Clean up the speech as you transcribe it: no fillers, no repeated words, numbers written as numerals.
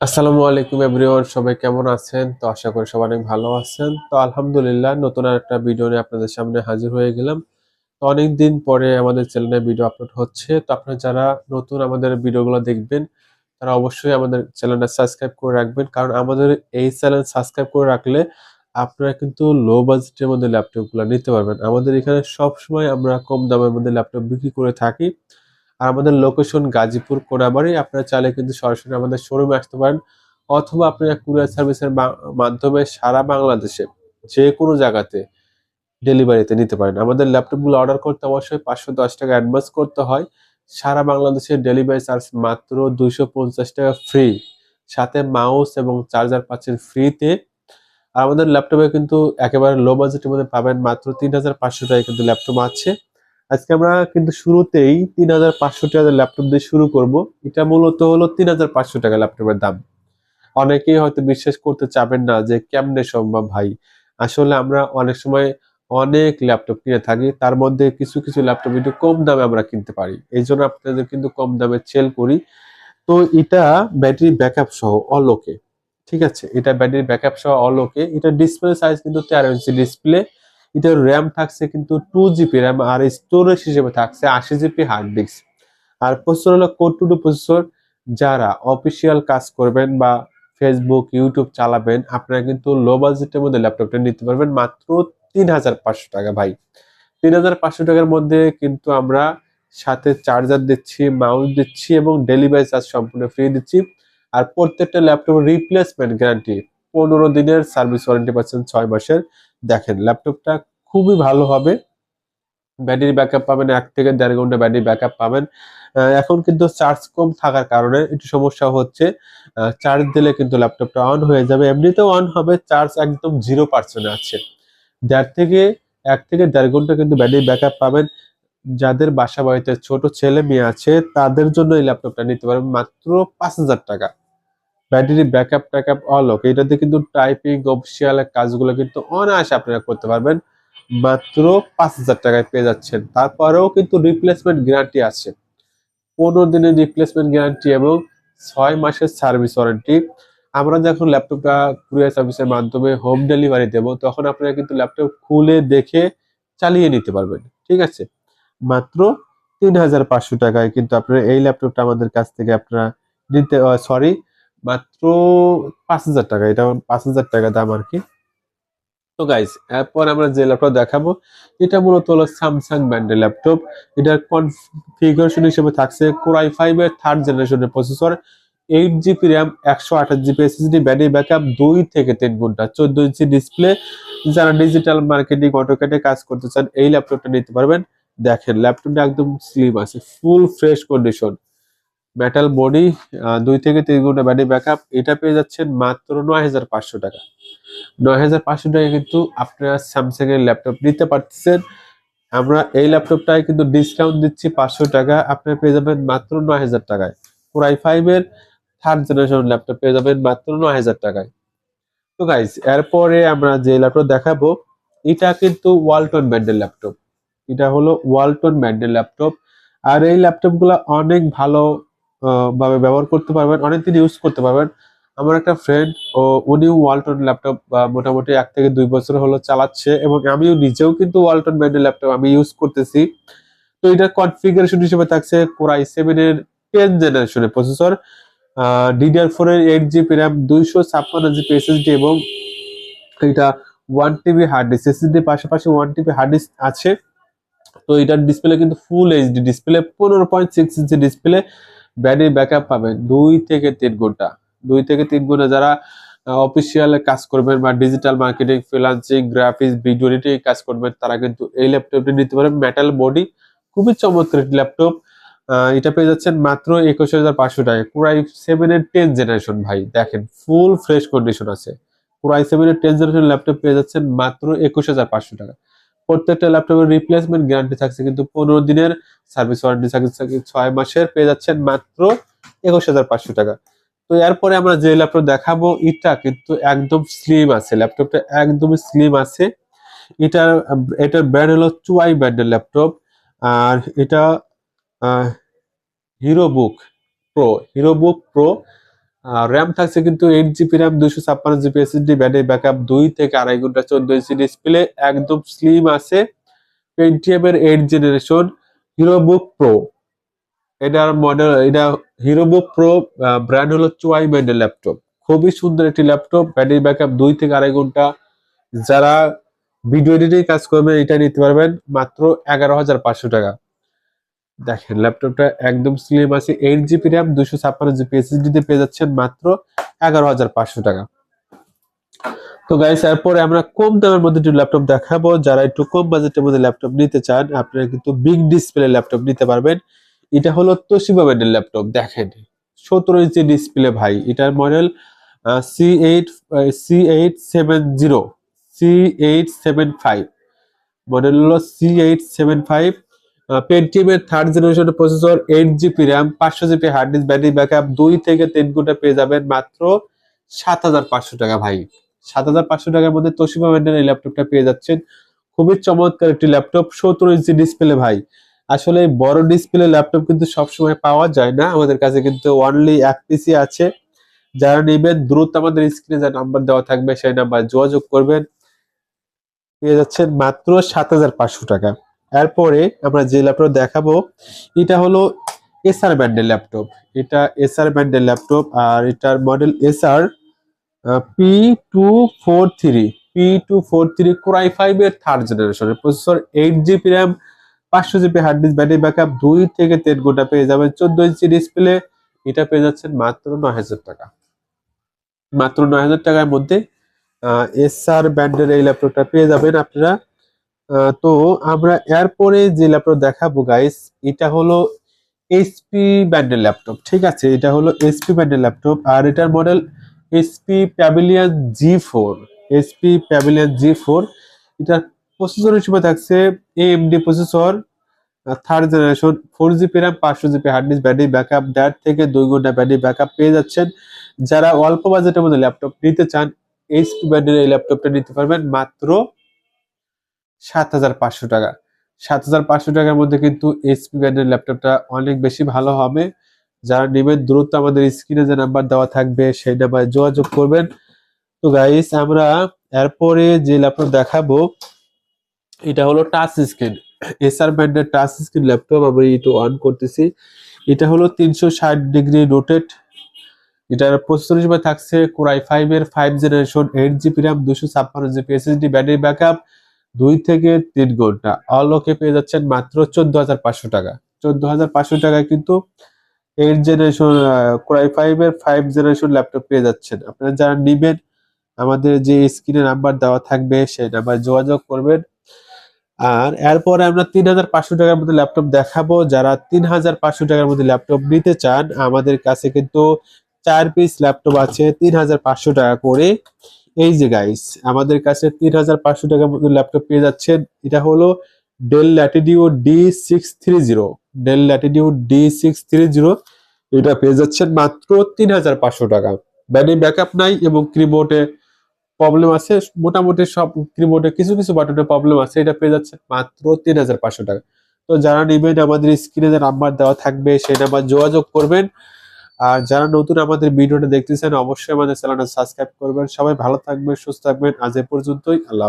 আসসালামু আলাইকুম এভরিওয়ান, সবাই কেমন আছেন? তো আশা করি সবাই অনেক ভালো আছেন। তো আলহামদুলিল্লাহ, নতুন আর একটা ভিডিও নিয়ে আপনাদের সামনে হাজির হয়ে গেলাম। তো অনেকদিন পরে আমাদের চ্যানেলে ভিডিও আপলোড হচ্ছে। তো আপনারা যারা নতুন আমাদের ভিডিওগুলো দেখবেন তারা অবশ্যই আমাদের চ্যানেলটা সাবস্ক্রাইব করে রাখবেন, কারণ আমাদের এই চ্যানেল সাবস্ক্রাইব করে রাখলে আপনারা কিন্তু লো বাজেটের মধ্যে ল্যাপটপগুলো নিতে পারবেন। আমাদের এখানে সবসময় আমরা কম দামের মধ্যে ল্যাপটপ বিক্রি করে থাকি। আর আমাদের লোকেশন গাজীপুর কোনাবাড়ি। আপনারা চাইলে কিন্তু সরাসরি আমাদের শোরুমে আসতে পারেন, অথবা আপনারা কুরিয়ার সার্ভিসের মাধ্যমে সারা বাংলাদেশে যে কোনো জায়গাতে ডেলিভারিতে নিতে পারেন। আমাদের ল্যাপটপগুলো অর্ডার করতে অবশ্যই 510 টাকা অ্যাডভান্স করতে হয়। সারা বাংলাদেশের ডেলিভারি চার্জ মাত্র 250 টাকা ফ্রি, সাথে মাউস এবং চার্জার পাচ্ছেন ফ্রিতে। আর আমাদের ল্যাপটপে কিন্তু একেবারে লো বাজেটের মধ্যে পাবেন মাত্র 3500 টাকায় কিন্তু ল্যাপটপ আছে। আজকে আমরা কিন্তু শুরুতেই 3500 টাকার ল্যাপটপ দিয়ে শুরু করব। এটা মূলত হলো 3500 টাকা ল্যাপটপের দাম। অনেকেই হয়তো বিশ্বাস করতে চাবেন না যে কেমনে সম্ভব ভাই। আসলে আমরা অনেক সময় অনেক ল্যাপটপ কিনে থাকি, তার মধ্যে কিছু কিছু ল্যাপটপ একটু কম দামে আমরা কিনতে পারি, এই জন্য আপনাদের কিন্তু কম দামে সেল করি। তো এটা ব্যাটারি ব্যাকআপ সহ অলোকে, ঠিক আছে, এটা ব্যাটারি ব্যাকআপ সহ অলোকে। এটা ডিসপ্লে সাইজ কিন্তু 13 ইঞ্চি ডিসপ্লে। এটার র্যাম থাকছে কিন্তু 2 জিবি র্যাম, আর স্টোরেজ হিসেবে থাকছে 80 জিবি হার্ড ডিস্ক। আর প্রসেসর হলো কোর টু প্রসেসর। যারা অফিসিয়াল কাজ করবেন বা ফেসবুক ইউটিউব চালাবেন, আপনারা কিন্তু লো বাজেটের মধ্যে ল্যাপটপটা নিতে পারবেন মাত্র 3500 টাকা ভাই। 3500 টাকার মধ্যে কিন্তু আমরা সাথে চার্জার দিচ্ছি, মাউস দিচ্ছি এবং ডেলিভারি চার্জ সম্পূর্ণ ফ্রি দিচ্ছি। আর প্রত্যেকটা ল্যাপটপের রিপ্লেসমেন্ট গ্যারান্টি, 15 দিনের সার্ভিস ওয়ারেন্টি পাচ্ছেন 6 মাসের। দেখেন ল্যাপটপটা খুবই ভালো হবে। ব্যাটারি ব্যাকআপ পাবেন 1 থেকে দেড় ঘন্টা ব্যাটারি ব্যাকআপ পাবেন। এখন কিন্তু চার্জ কম থাকার কারণে একটু সমস্যা হচ্ছে। চার্জ দিলে কিন্তু ল্যাপটপটা অন হয়ে যাবে, এমনিতেও অন হবে, চার্জ একদম 0% আছে। দেড় থেকে 1 থেকে দেড় ঘন্টা কিন্তু ব্যাটারি ব্যাকআপ পাবেন। যাদের বাসা বাড়িতে ছোট ছেলে মেয়ে আছে তাদের জন্য এই ল্যাপটপটা নিতে পারবেন মাত্র 5000 টাকা। ব্যাটারি ব্যাকআপ ট্যাকআপ অল ওকে, এটাতে কিন্তু টাইপিং অফিসিয়াল কাজগুলো কিন্তু অনায়াসে আপনারা করতে পারবেন। মাত্র 5000 টাকায় পেয়ে যাচ্ছেন। তারপরেও কিন্তু রিপ্লেসমেন্ট গ্যারান্টি আছে, 15 দিনের রিপ্লেসমেন্ট গ্যারান্টি এবং 6 মাসের সার্ভিস ওয়ারেন্টি। আমরা যখন ল্যাপটপটা কুরিয়ার সার্ভিসের মাধ্যমে হোম ডেলিভারি দেব, তখন আপনারা কিন্তু ল্যাপটপ খুলে দেখে চালিয়ে নিতে পারবেন, ঠিক আছে। মাত্র 3500 টাকায় কিন্তু আপনারা এই ল্যাপটপটা আমাদের কাছ থেকে আপনারা নিতে, সরি, মাত্র 5000 টাকা, এটা 5000 টাকা দাম আর কি। তো গাইস, এরপর আমরা যে ল্যাপটপ দেখাবো এটা মূলত হলো স্যামসাং ব্র্যান্ডের ল্যাপটপ। এটার কনফিগারেশন হিসেবে থাকছে কোর i5 এর 3rd জেনারেশনের processor, 8 GB RAM, 128 GB SSD, battery backup 2 থেকে 3 ঘন্টা, 14 ইঞ্চি ডিসপ্লে। যারা ডিজিটাল মার্কেটিং অটোক্যাডে কাজ করতে চান এই ল্যাপটপটা নিতে পারবেন। দেখেন ল্যাপটপটা একদম স্লিম আছে, full fresh condition, metal body, 2 থেকে 3 ঘন্টা ব্যাটারি ব্যাকআপ। এটা পেয়ে যাচ্ছেন মাত্র 9500 টাকা। 9500 টাকা কিন্তু আপনারা স্যামসাং এর ল্যাপটপ নিতে পারতেছেন। আমরা এই ল্যাপটপটায় কিন্তু ডিসকাউন্ট দিচ্ছি 500 টাকা, আপনারা পেয়ে যাবেন মাত্র 9000 টাকায়। কোর i5 এর 3rd জেনারেশন ল্যাপটপ পেয়ে যাবেন মাত্র 9000 টাকায়। তো গাইস, এরপরে আমরা যে ল্যাপটপ দেখাবো এটা কিন্তু ওয়ালটন ব্র্যান্ডের ল্যাপটপ। এটা হলো ওয়ালটন ব্র্যান্ডের ল্যাপটপ। আর এই ল্যাপটপ গুলা অনেক ভালো ভাবে ব্যবহার করতে পারবেন, অনেকদিন ইউজ করতে পারবেন। আমার একটা ফ্রেন্ড, ও উনিও ওয়ালটন ল্যাপটপ মোটামুটি 1 থেকে 2 বছর হলো চালাচ্ছে, এবং আমিও নিজেও কিন্তু ওয়ালটন ব্র্যান্ডের ল্যাপটপ আমি ইউজ করতেছি। তো এটার কনফিগারেশন হিসেবে থাকছে কোর i7 এর 10th জেনারেশনের প্রসেসর, DDR4 এর 8 জিবি র্যাম, 256 জিবি এসএসডি এবং এটা 1 টিবি হার্ড ডিস্ক। এসএসডির পাশাপাশি 1 টিবি হার্ড ডিস্ক আছে। তো এটার ডিসপ্লে কিন্তু full HD display, 15.6 inch display. Battery backup পাবেন 2 থেকে 3 ঘন্টা। 2 থেকে 3 ঘন্টা যারা অফিসিয়াল কাজ করবেন বা digital marketing, freelancing, graphics, video editing কাজ করবেন, তারা কিন্তু এই ল্যাপটপটি নিতে পারেন। মেটাল বডি, খুবই চমৎকার একটি ল্যাপটপ। এটা পেয়ে যাচ্ছেন মাত্র 21500 টাকায়। কোর i7 এর 10th জেনারেশন ভাই, দেখেন ফুল ফ্রেশ কন্ডিশন আছে। কোর i7 এর 10th জেনারেশন ল্যাপটপ পেয়ে যাচ্ছেন মাত্র 21500 টাকা। প্রত্যেকটা ল্যাপটপের রিপ্লেসমেন্ট গ্যারান্টি থাকছে কিন্তু 15 দিনের, সার্ভিস ওয়ারেন্টি থাকছে 6 মাসের, পেয়ে যাচ্ছেন মাত্র 21500 টাকা। তো এরপরে আমরা যে ল্যাপটপ দেখাবো এটা কিন্তু একদম স্লিম আছে, ল্যাপটপটা একদমই স্লিম আছে। এটার এটার ব্র্যান্ড হলো চুয়াই ব্র্যান্ডের ল্যাপটপ। আর এটা হিরো বুক প্রো, হিরো বুক প্রো র্যাম থাকছে কিন্তু 8 GB RAM, 256 GB SSD, battery backup 2 থেকে 2.5 ঘন্টা, 14 ইঞ্চি ডিসপ্লে, একদম স্লিম আছে। পেন্টিয়াম এর 8 জেনারেশন, হিরোবুক প্রো এটার মডেল, এটা হিরোবুক প্রো ব্র্যান্ড হলো চুয়াই ব্র্যান্ডের ল্যাপটপ। খুবই সুন্দর একটি ল্যাপটপ, ব্যাটারি ব্যাকআপ 2 থেকে 2.5 ঘন্টা। যারা ভিডিও এডিটিং কাজ করবেন এটা নিতে পারবেন মাত্র 11,500 টাকা। দেখেন ল্যাপটপটা একদম স্লিম আছে, 8 জিবি র্যাম, 256 জিবি এসএসডি তে পেয়ে যাচ্ছেন মাত্র 11,500 টাকা। তো গাইস এরপরে আমরা কম দামের মধ্যে একটু ল্যাপটপ দেখাবো। যারা একটু কম বাজেটের মধ্যে ল্যাপটপ নিতে চান আপনারা কিন্তু বিগ ডিসপ্লে ল্যাপটপ নিতে পারবেন। এটা হলো তোশিবা ব্র্যান্ডের ল্যাপটপ। দেখেন 17 ইঞ্চি ডিসপ্লে ভাই, এটার মডেল C870 C875, মডেল হলো C875। পেন্টিয়ামের 3rd জেনারেশনের processor, 8 GB RAM, 500 GB hard disk, battery backup 2 থেকে 3 ঘন্টা পেয়ে যাবেন মাত্র 7,500 টাকা ভাই। 7,500 টাকার মধ্যে তোশিবা ব্র্যান্ডের এই ল্যাপটপটা পেয়ে যাচ্ছেন। খুবই চমৎকার একটি ল্যাপটপ, 17 ইঞ্চি ডিসপ্লে ভাই। আসলে বড় ডিসপ্লে ল্যাপটপ কিন্তু সবসময় পাওয়া যায় না, আমাদের কাছে কিন্তু অনলি এক পিসি আছে। যারা নেবেন দ্রুত আমাদের স্ক্রিনে যে নাম্বার দেওয়া থাকবে সেই নাম্বার যোগাযোগ করবেন, পেয়ে যাচ্ছেন মাত্র 7,500 টাকা। এরপরে আমরা যে ল্যাপটপ দেখাবো এটা হলো এসআর ব্র্যান্ডের ল্যাপটপ। এটা এসআর ব্র্যান্ডের ল্যাপটপ, আর এটার model SR P243 Core i5 এর 3rd জেনারেশনের processor, 8 GB RAM, 500 GB hard disk, battery backup 2 থেকে 3 ঘন্টা পেয়ে যাবেন, 14 ইঞ্চি ডিসপ্লে। এটা পেয়ে যাচ্ছেন মাত্র 9,000 টাকা। মাত্র 9,000 টাকার মধ্যে এসআর ব্র্যান্ডের এই ল্যাপটপটা পেয়ে যাবেন আপনারা। তো আমরা এরপরে যে ল্যাপটপ দেখাবো গাইস এটা হলো এইচপি ব্র্যান্ডের ল্যাপটপ। ঠিক আছে, এটা হলো এইচপি ব্র্যান্ডের ল্যাপটপ, আর এটার model HP Pavilion G4। HP Pavilion G4, এটার প্রসেসর হিসেবে থাকছে AMD processor, 3rd generation, 4 GB RAM, 500 GB hard disk, battery backup 1.5 থেকে 2 ঘন্টা ব্যাটারি ব্যাকআপ পেয়ে যাচ্ছেন। যারা অল্প বাজেটের মধ্যে ল্যাপটপ নিতে চান এইচপি ব্র্যান্ডের এই ল্যাপটপটা নিতে পারবেন মাত্র 7,500 টাকা। 7,500 টাকার মধ্যে কিন্তু এইচপি ব্র্যান্ডের ল্যাপটপটা অনেক বেশি ভালো হবে। যারা নেবেন দ্রুত আমাদের স্ক্রিনে যে নাম্বার দেওয়া থাকবে সেই নাম্বারে যোগাযোগ করবেন। তো গাইস আমরা এরপরে যে ল্যাপটপ দেখাবো এটা হলো টাচ স্ক্রিন, এসআর ব্র্যান্ডের টাচ স্ক্রিন ল্যাপটপ। আমি এটা অন করতেছি, এটা হলো 360 ডিগ্রি রোটেট। এটার প্রসেসর হিসেবে থাকছে Core i5 এর 5th generation, 8 GB RAM, 256 GB SSD, battery backup 2 থেকে 3 ঘন্টা। অল ওকে পেয়ে যাচ্ছেন মাত্র 14,500 টাকা। 14,500 টাকায় কিন্তু 8 জেনারেশন Core i5 এর 5th জেনারেশন ল্যাপটপ পেয়ে যাচ্ছেন। আপনারা যারা নিবেন আমাদের যে স্ক্রিনে নাম্বার দেওয়া থাকবে সেই নাম্বার যোগাযোগ করবেন। আর এরপরে আমরা 3,500 টাকার মধ্যে ল্যাপটপ দেখাবো। যারা 3,500 টাকার মধ্যে ল্যাপটপ নিতে চান আমাদের কাছে কিন্তু 4 পিস ল্যাপটপ আছে 3,500 টাকা করে। এই যে গাইস আমাদের কাছে 3,500 টাকার মধ্যে ল্যাপটপ পেয়ে যাচ্ছেন। এটা হলো del Latitude D630, del Latitude D630, এটা পেয়ে যাচ্ছেন মাত্র 3,500 টাকা। ব্যাটারি ব্যাকআপ নাই এবং কিবোর্ডে প্রবলেম আছে, মোটামুটি সব কিবোর্ডে কিছু কিছু বাটনে প্রবলেম আছে। এটা পেয়ে যাচ্ছে মাত্র 3,500 টাকা। তো যারা নেবেন আমাদের স্ক্রিনে যে নাম্বার দেওয়া থাকবে সেই নাম্বার যোগাযোগ করবেন। আর যারা নতুন আমাদের ভিডিওটা দেখতেছেন অবশ্যই আমাদের চ্যানেলটা সাবস্ক্রাইব করবেন। সবাই ভালো থাকবেন, সুস্থ থাকবেন। আজ এ পর্যন্তই, আল্লাহ হাফেজ।